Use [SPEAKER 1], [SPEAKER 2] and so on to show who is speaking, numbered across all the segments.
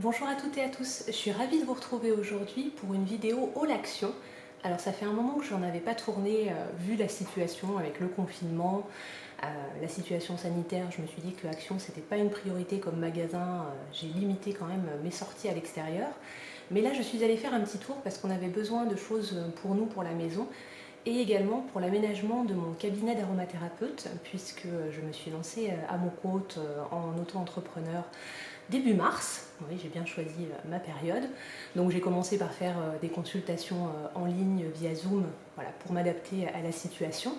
[SPEAKER 1] Bonjour à toutes et à tous, je suis ravie de vous retrouver aujourd'hui pour une vidéo haul action. Alors ça fait un moment que j'en avais pas tourné vu la situation avec le confinement, la situation sanitaire. Je me suis dit que Action c'était pas une priorité comme magasin, j'ai limité quand même mes sorties à l'extérieur. Mais là je suis allée faire un petit tour parce qu'on avait besoin de choses pour nous, pour la maison, et également pour l'aménagement de mon cabinet d'aromathérapeute, puisque je me suis lancée à mon compte en auto-entrepreneur début mars. Oui, j'ai bien choisi ma période. Donc j'ai commencé par faire des consultations en ligne via Zoom, voilà, pour m'adapter à la situation.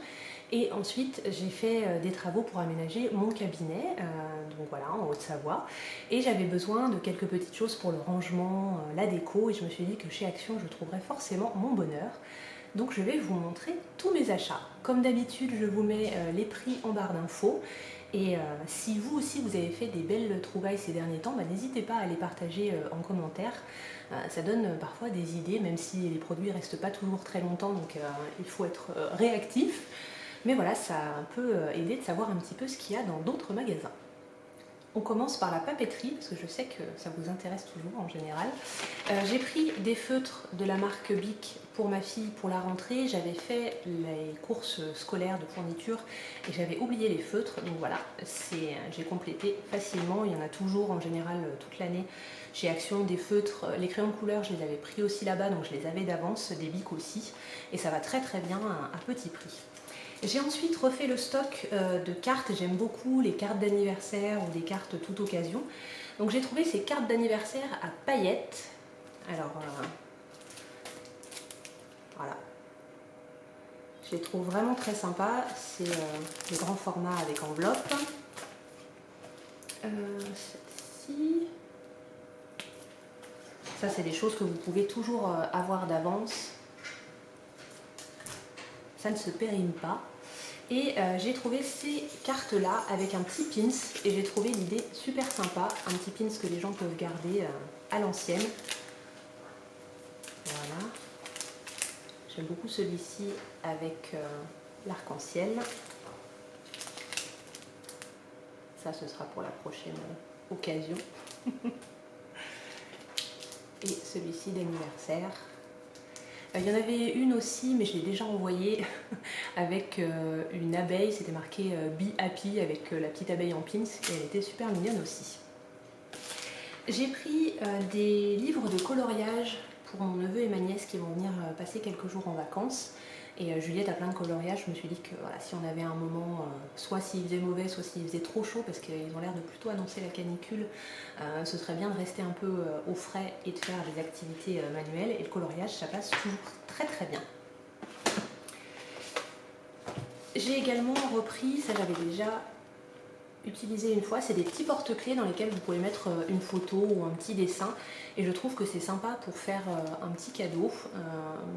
[SPEAKER 1] Et ensuite, j'ai fait des travaux pour aménager mon cabinet, donc voilà, en Haute-Savoie. Et j'avais besoin de quelques petites choses pour le rangement, la déco. Et je me suis dit que chez Action, je trouverais forcément mon bonheur. Donc je vais vous montrer tous mes achats. Comme d'habitude, je vous mets les prix en barre d'infos. Et si vous aussi vous avez fait des belles trouvailles ces derniers temps, n'hésitez pas à les partager en commentaire. Ça donne parfois des idées, même si les produits ne restent pas toujours très longtemps, donc il faut être réactif. Mais voilà, ça a un peu aidé de savoir un petit peu ce qu'il y a dans d'autres magasins. On commence par la papeterie, parce que je sais que ça vous intéresse toujours en général. J'ai pris des feutres de la marque Bic pour ma fille pour la rentrée. J'avais fait les courses scolaires de fourniture et j'avais oublié les feutres. Donc voilà, j'ai complété facilement. Il y en a toujours en général toute l'année chez Action des feutres. Les crayons de couleur, je les avais pris aussi là-bas, donc je les avais d'avance, des Bic aussi. Et ça va très très bien à petit prix. J'ai ensuite refait le stock de cartes. J'aime beaucoup les cartes d'anniversaire ou des cartes toute occasion. Donc j'ai trouvé ces cartes d'anniversaire à paillettes. Alors voilà, je les trouve vraiment très sympas. C'est le grand format avec enveloppe. Celle-ci, ça c'est des choses que vous pouvez toujours avoir d'avance. Ça ne se périme pas. Et j'ai trouvé ces cartes là avec un petit pins et j'ai trouvé l'idée super sympa, un petit pins que les gens peuvent garder à l'ancienne. Voilà, j'aime beaucoup celui-ci avec l'arc-en-ciel. Ça ce sera pour la prochaine occasion. Et celui-ci d'anniversaire. Il y en avait une aussi, mais je l'ai déjà envoyée avec une abeille, c'était marqué Be Happy avec la petite abeille en pins et elle était super mignonne aussi. J'ai pris des livres de coloriage pour mon neveu et ma nièce qui vont venir passer quelques jours en vacances. Et Juliette a plein de coloriage, je me suis dit que voilà, si on avait un moment, soit s'il faisait mauvais, soit s'il faisait trop chaud, parce qu'ils ont l'air de plutôt annoncer la canicule, ce serait bien de rester un peu au frais et de faire des activités manuelles. Et le coloriage, ça passe toujours très très bien. J'ai également repris, ça j'avais déjà utilisé une fois, c'est des petits porte-clés dans lesquels vous pouvez mettre une photo ou un petit dessin et je trouve que c'est sympa pour faire un petit cadeau.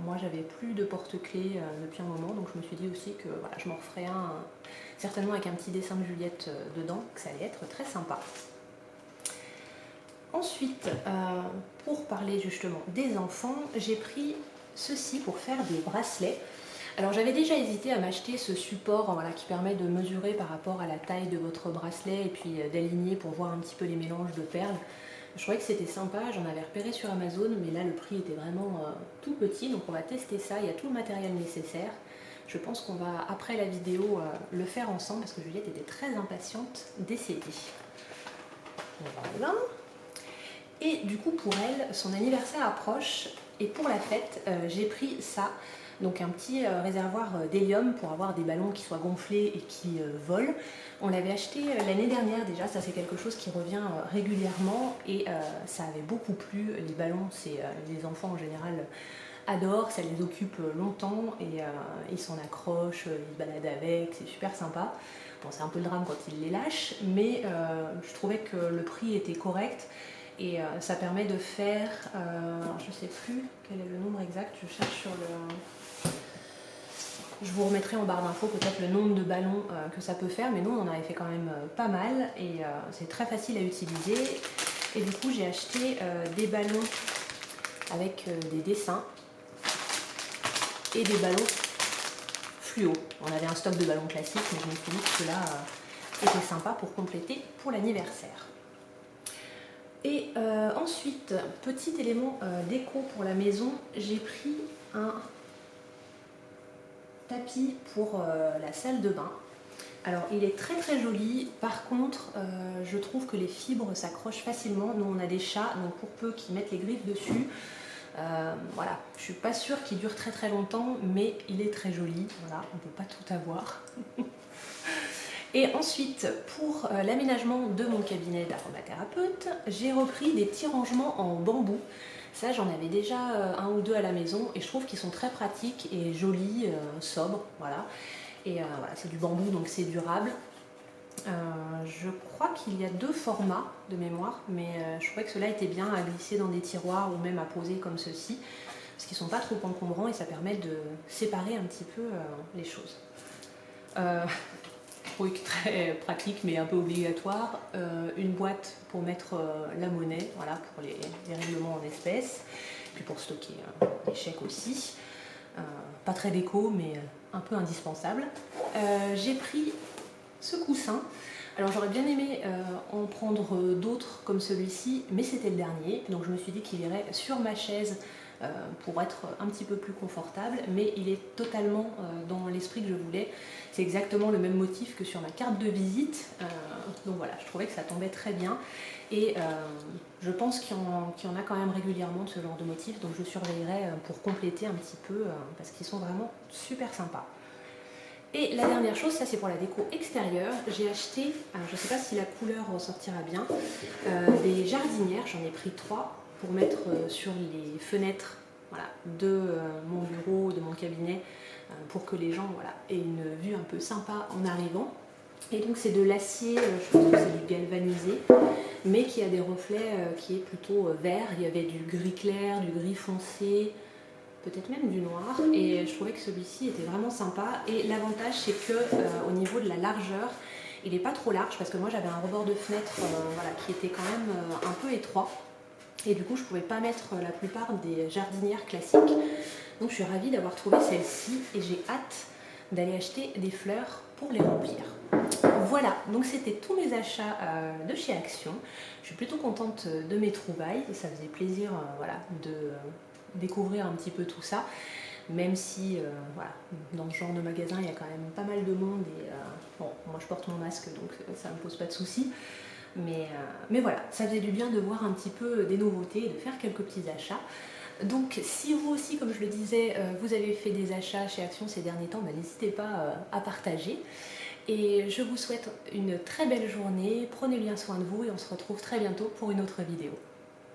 [SPEAKER 1] Moi j'avais plus de porte-clés depuis un moment, donc je me suis dit aussi que voilà, je m'en referais un certainement avec un petit dessin de Juliette dedans, que ça allait être très sympa. Ensuite, pour parler justement des enfants, j'ai pris ceci pour faire des bracelets. Alors j'avais déjà hésité à m'acheter ce support voilà, qui permet de mesurer par rapport à la taille de votre bracelet et puis d'aligner pour voir un petit peu les mélanges de perles. Je trouvais que c'était sympa, j'en avais repéré sur Amazon, mais là le prix était vraiment tout petit, donc on va tester ça, il y a tout le matériel nécessaire. Je pense qu'on va, après la vidéo, le faire ensemble parce que Juliette était très impatiente d'essayer. Voilà. Et du coup pour elle, son anniversaire approche et pour la fête, j'ai pris ça. Donc un petit réservoir d'hélium pour avoir des ballons qui soient gonflés et qui volent. On l'avait acheté l'année dernière déjà, ça c'est quelque chose qui revient régulièrement et ça avait beaucoup plu. Les ballons, les enfants en général adorent, ça les occupe longtemps et ils s'en accrochent, ils se baladent avec, c'est super sympa. Bon, c'est un peu le drame quand ils les lâchent, mais je trouvais que le prix était correct. Et ça permet de faire, alors je ne sais plus quel est le nombre exact, je cherche sur le... Je vous remettrai en barre d'infos peut-être le nombre de ballons que ça peut faire, mais nous on en avait fait quand même pas mal et c'est très facile à utiliser. Et du coup j'ai acheté des ballons avec des dessins et des ballons fluo. On avait un stock de ballons classiques, mais je me suis dit que ceux-là étaient sympas pour compléter pour l'anniversaire. Et Ensuite, petit élément déco pour la maison, j'ai pris un tapis pour la salle de bain. Alors il est très très joli, par contre je trouve que les fibres s'accrochent facilement. Nous on a des chats, donc pour peu qu'ils mettent les griffes dessus, voilà, je suis pas sûre qu'il dure très très longtemps, mais il est très joli, voilà, on peut pas tout avoir. Et ensuite, pour l'aménagement de mon cabinet d'aromathérapeute, j'ai repris des petits rangements en bambou. Ça, j'en avais déjà un ou deux à la maison et je trouve qu'ils sont très pratiques et jolis, sobres, voilà. Et voilà, c'est du bambou, donc c'est durable. Je crois qu'il y a deux formats de mémoire, mais je trouvais que cela était bien à glisser dans des tiroirs ou même à poser comme ceci, parce qu'ils ne sont pas trop encombrants et ça permet de séparer un petit peu les choses. Truc très pratique mais un peu obligatoire, une boîte pour mettre la monnaie, voilà, pour les règlements en espèces, puis pour stocker les chèques aussi. Pas très déco mais un peu indispensable. J'ai pris ce coussin. Alors j'aurais bien aimé en prendre d'autres comme celui-ci, mais c'était le dernier, donc je me suis dit qu'il irait sur ma chaise pour être un petit peu plus confortable, mais il est totalement dans l'esprit que je voulais. C'est exactement le même motif que sur ma carte de visite, donc voilà, je trouvais que ça tombait très bien et je pense qu'il y en a quand même régulièrement de ce genre de motifs, donc je surveillerai pour compléter un petit peu parce qu'ils sont vraiment super sympas. Et la dernière chose, ça c'est pour la déco extérieure, j'ai acheté, alors je ne sais pas si la couleur ressortira bien, des jardinières, j'en ai pris 3 pour mettre sur les fenêtres, voilà, de mon bureau, de mon cabinet, pour que les gens, voilà, aient une vue un peu sympa en arrivant. Et donc c'est de l'acier, je pense que c'est du galvanisé, mais qui a des reflets qui est plutôt vert. Il y avait du gris clair, du gris foncé, peut-être même du noir, et je trouvais que celui-ci était vraiment sympa. Et l'avantage c'est que au niveau de la largeur, il n'est pas trop large, parce que moi j'avais un rebord de fenêtre voilà, qui était quand même un peu étroit, et du coup je ne pouvais pas mettre la plupart des jardinières classiques. Donc je suis ravie d'avoir trouvé celle-ci, et j'ai hâte d'aller acheter des fleurs pour les remplir. Voilà, donc c'était tous mes achats de chez Action. Je suis plutôt contente de mes trouvailles, ça faisait plaisir voilà, de découvrir un petit peu tout ça, même si voilà, dans ce genre de magasin il y a quand même pas mal de monde et bon, moi je porte mon masque donc ça ne me pose pas de soucis, mais voilà, ça faisait du bien de voir un petit peu des nouveautés et de faire quelques petits achats. Donc si vous aussi, comme je le disais, vous avez fait des achats chez Action ces derniers temps, n'hésitez pas à partager. Et je vous souhaite une très belle journée, prenez bien soin de vous et on se retrouve très bientôt pour une autre vidéo.